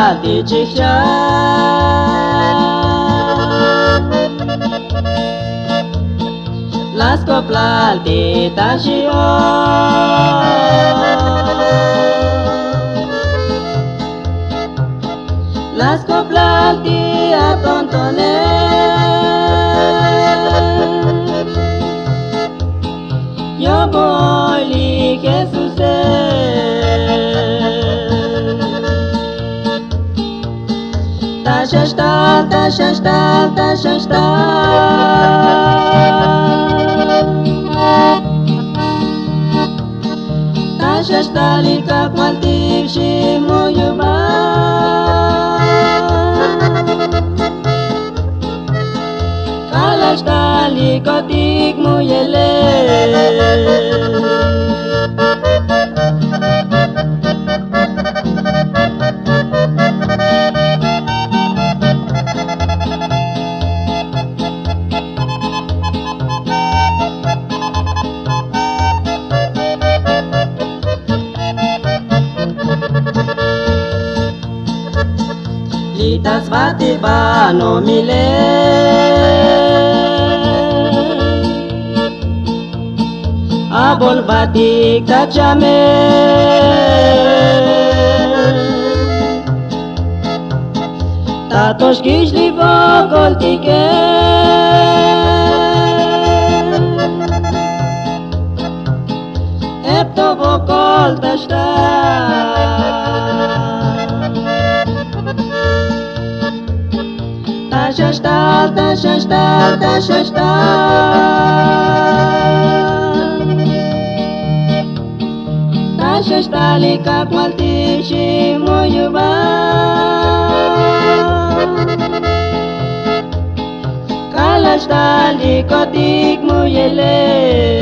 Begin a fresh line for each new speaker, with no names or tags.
platice las coplatita și las coplatia tontone yo boli Jesuse ta-și-așta, ta-și-așta, ta-și-așta ta-și-așta lica maltiv și mu iuba ca-l-așta licotic mu ele Lita svati bano mile Abol batik tachame Tatosh kishli vokol tike Epto vokol tashta ta-și-așta, ta-și-așta, ta-și-așta ta-și-așta lica malti și mu iuba ca-l-așta licotic mu ele